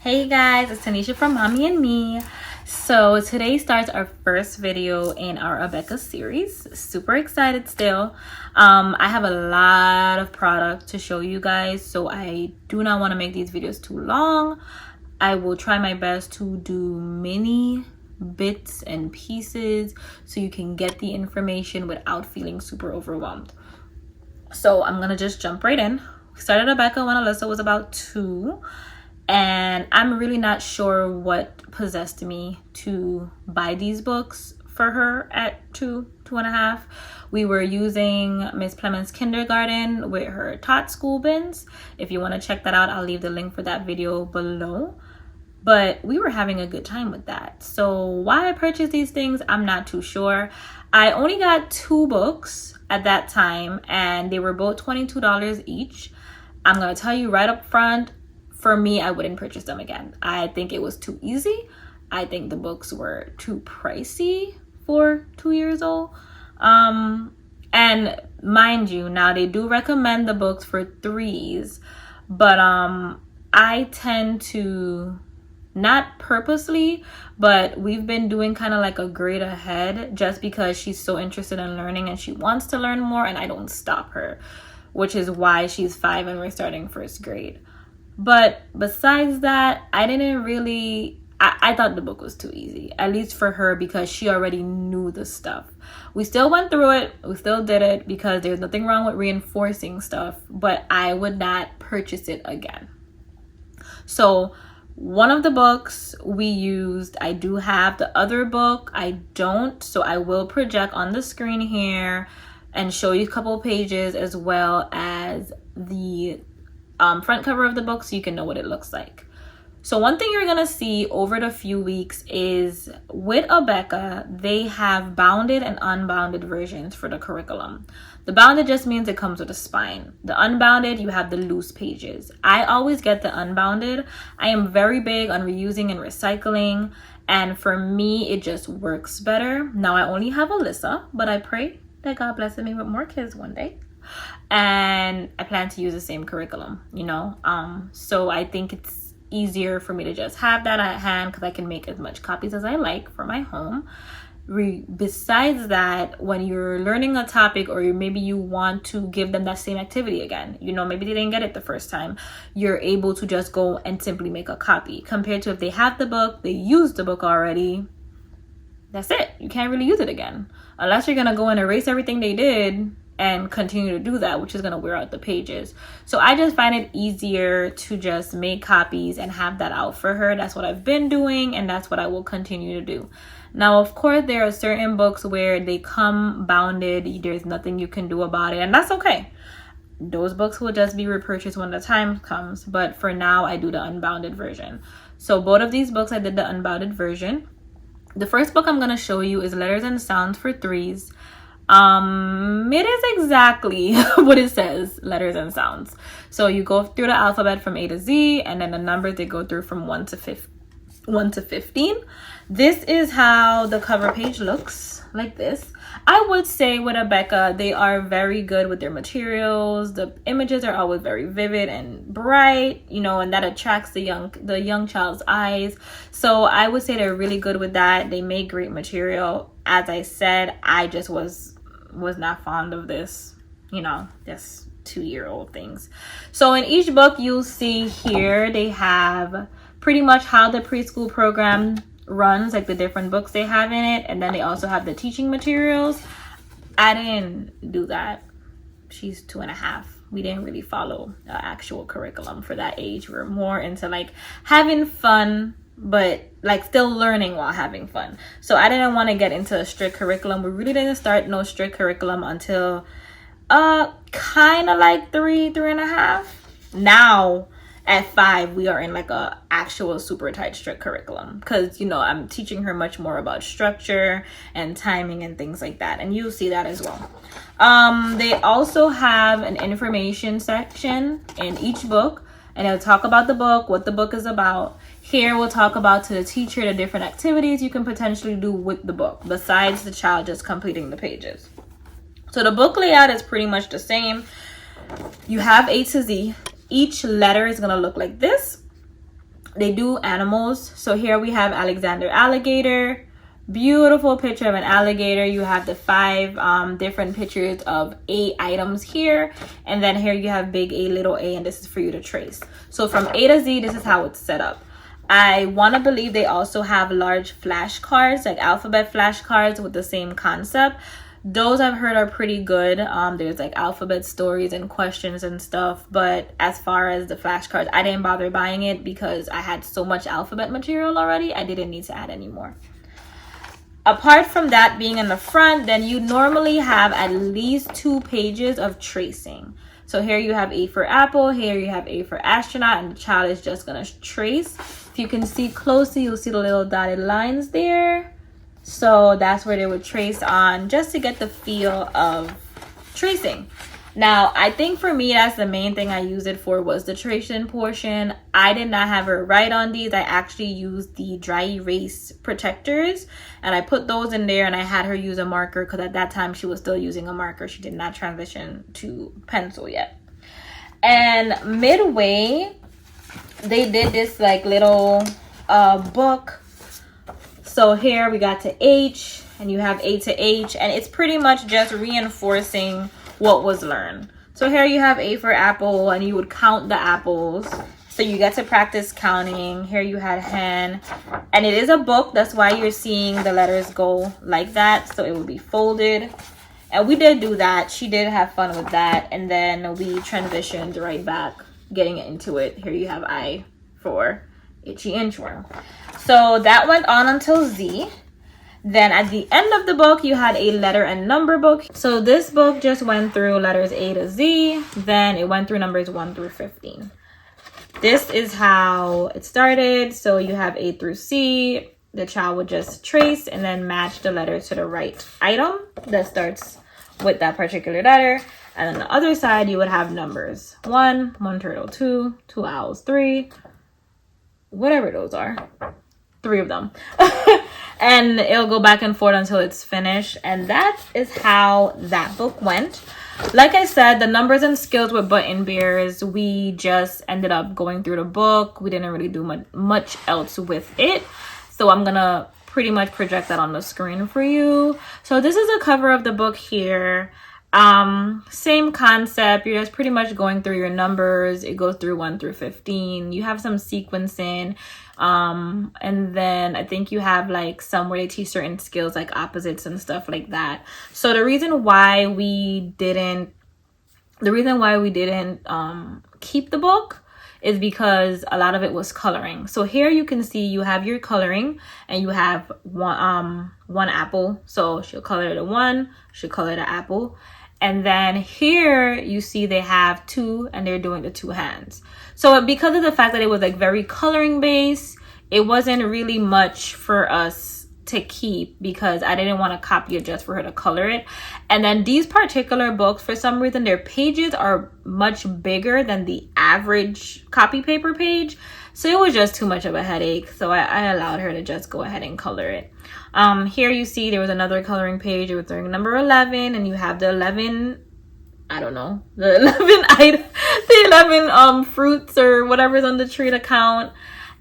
Hey guys, it's Tanisha from Mommy and Me. So today starts our first video in our Abeka series. Super excited still. I have a lot of product to show you guys, so I do not want to make these videos too long. I will try my best to do mini bits and pieces so you can get the information without feeling super overwhelmed. So I'm gonna just jump right in. We started Abeka when Alyssa was about 2. And I'm really not sure what possessed me to buy these books for her at 2.5. We were using Miss Clement's kindergarten with her Tot school bins. If you want to check that out, I'll leave the link for that video below. But we were having a good time with that. So why I purchased these things, I'm not too sure. I only got 2 books at that time, and they were both $22 each. I'm going to tell you right up front, for me, I wouldn't purchase them again. I think it was too easy. I think the books were too pricey for 2 years old. And mind you, now they do recommend the books for 3's, but I tend to, not purposely, but we've been doing kind of like a grade ahead just because she's so interested in learning and she wants to learn more, and I don't stop her, which is why she's 5 and we're starting first grade. But besides that, I didn't really, I thought the book was too easy, at least for her, because she already knew the stuff. We still went through it, we still did it, because there's nothing wrong with reinforcing stuff, but I would not purchase it again. So one of the books we used, I do have. The other book I don't, so I will project on the screen here and show you a couple pages as well as the front cover of the book so you can know what it looks like. So one thing you're gonna see over the few weeks is with Abeka, they have bounded and unbounded versions for the curriculum. The bounded just means it comes with a spine. The unbounded, you have the loose pages. I always get the unbounded. I am very big on reusing and recycling, and for me it just works better. Now I only have Alyssa, but I pray that God blesses me with more kids one day, and I plan to use the same curriculum, so I think it's easier for me to just have that at hand because I can make as much copies as I like for my home. Besides that, when you're learning a topic, or maybe you want to give them that same activity again, maybe they didn't get it the first time, you're able to just go and simply make a copy, compared to if they have the book, they used the book already, that's it. You can't really use it again unless you're gonna go and erase everything they did and continue to do that, which is going to wear out the pages. So I just find it easier to just make copies and have that out for her. That's what I've been doing, and that's what I will continue to do. Now, of course, there are certain books where they come bounded. There's nothing you can do about it, and that's okay. Those books will just be repurchased when the time comes, but for now, I do the unbounded version. So both of these books, I did the unbounded version. The first book I'm going to show you is Letters and Sounds for 3's. It is exactly what it says, letters and sounds. So you go through the alphabet from A to Z, and then the numbers, they go through from 1 to 15. This is how the cover page looks, like this. I would say with Abeka, they are very good with their materials. The images are always very vivid and bright, and that attracts the young child's eyes. So I would say they're really good with that. They make great material. As I said, I just was not fond of this, this 2-year-old things. So in each book, you'll see here they have pretty much how the preschool program runs, like the different books they have in it, and then they also have the teaching materials. I didn't do that. She's 2.5. We didn't really follow the actual curriculum for that age. We're more into like having fun, but like still learning while having fun. So I didn't want to get into a strict curriculum. We really didn't start no strict curriculum until kind of like 3.5. Now at 5, we are in like a actual super tight strict curriculum, because I'm teaching her much more about structure and timing and things like that, and you'll see that as well. They also have an information section in each book, and it'll talk about the book, what the book is about. Here we'll talk about, to the teacher, the different activities you can potentially do with the book besides the child just completing the pages. So the book layout is pretty much the same. You have A to Z. Each letter is going to look like this. they do animals. So here we have Alexander Alligator. Beautiful picture of an alligator. You have the 5 different pictures of 8 items here, and then here you have big A, little a, and this is for you to trace. So from A to Z, this is how it's set up. I want to believe they also have large flashcards, like alphabet flashcards with the same concept. Those I've heard are pretty good. There's like alphabet stories and questions and stuff, but as far as the flashcards, I didn't bother buying it because I had so much alphabet material already. I didn't need to add any more. Apart from that being in the front, then you normally have at least 2 pages of tracing. So here you have A for apple, here you have A for astronaut, and the child is just gonna trace. If you can see closely, you'll see the little dotted lines there. So that's where they would trace on, just to get the feel of tracing. Now, I think for me, that's the main thing I used it for, was the tracing portion. I did not have her write on these. I actually used the dry erase protectors, and I put those in there, and I had her use a marker because at that time she was still using a marker. She did not transition to pencil yet. And midway, they did this like little book. So here we got to H, and you have A to H, and it's pretty much just reinforcing what was learned. So here you have A for apple, and you would count the apples. So you get to practice counting. Here you had hen, and it is a book. That's why you're seeing the letters go like that. So it would be folded. And we did do that. She did have fun with that. And then we transitioned right back, getting into it. Here you have I for itchy inchworm. So that went on until Z. Then at the end of the book, you had a letter and number book. So this book just went through letters A to Z. Then it went through numbers 1 through 15. This is how it started. So you have A through C. The child would just trace and then match the letter to the right item that starts with that particular letter. And on the other side, you would have numbers. 1 turtle, 2 owls, 3, whatever those are. 3 of them. And it'll go back and forth until it's finished. And that is how that book went. Like I said, the numbers and skills with button bears, we just ended up going through the book. We didn't really do much else with it. So I'm gonna pretty much project that on the screen for you. So this is a cover of the book here. Same concept. You're just pretty much going through your numbers. It goes through 1 through 15. You have some sequencing. And then I think you have like some where they teach certain skills like opposites and stuff like that. So the reason why we didn't keep the book is because a lot of it was coloring. So here you can see you have your coloring, and you have one apple. So she'll color the 1, she'll color the apple. And then here you see they have 2, and they're doing the 2 hands. So because of the fact that it was like very coloring based, it wasn't really much for us to keep because I didn't want to copy it just for her to color it. And then these particular books, for some reason, their pages are much bigger than the average copy paper page. So it was just too much of a headache. So I allowed her to just go ahead and color it. Here you see there was another coloring page. It was during number 11, and you have the 11, I don't know, the 11 items, the 11 fruits or whatever's on the tree to count.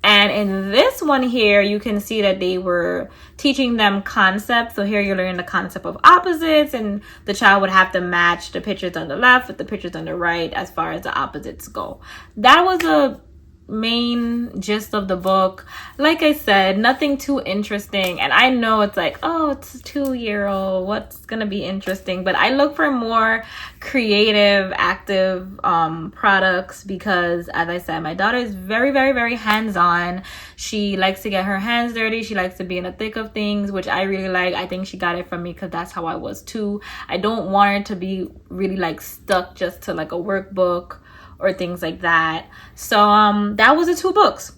And in this one here, you can see that they were teaching them concepts. So here you're learning the concept of opposites, and the child would have to match the pictures on the left with the pictures on the right as far as the opposites go. That was a main gist of the book. Like I said, nothing too interesting, and I know it's like, oh, it's a 2-year-old, what's gonna be interesting? But I look for more creative, active products because, as I said, my daughter is very, very, very hands-on. She likes to get her hands dirty. She likes to be in the thick of things, which I really like. I think she got it from me because that's how I was too. I don't want her to be really like stuck just to like a workbook or things like that. So that was the 2 books.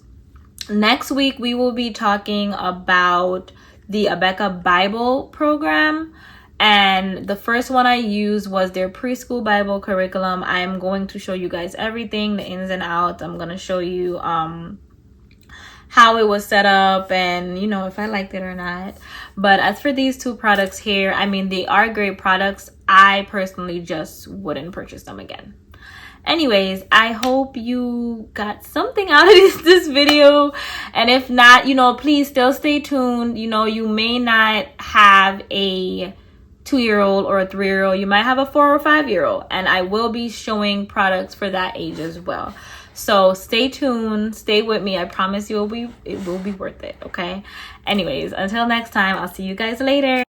Next week we will be talking about the Abeka Bible program, and the first one I used was their preschool Bible curriculum. I am going to show you guys everything, the ins and outs. I'm going to show you how it was set up and, you know, if I liked it or not. But as for these 2 products here, I mean, they are great products. I personally just wouldn't purchase them again. anyways, I hope you got something out of this video, and if not, you know, please still stay tuned. You know, you may not have a 2-year-old or a 3-year-old, you might have a 4 or 5-year-old, and I will be showing products for that age as well. So stay tuned, stay with me. I promise it will be worth it. Okay, anyways, until next time, I'll see you guys later.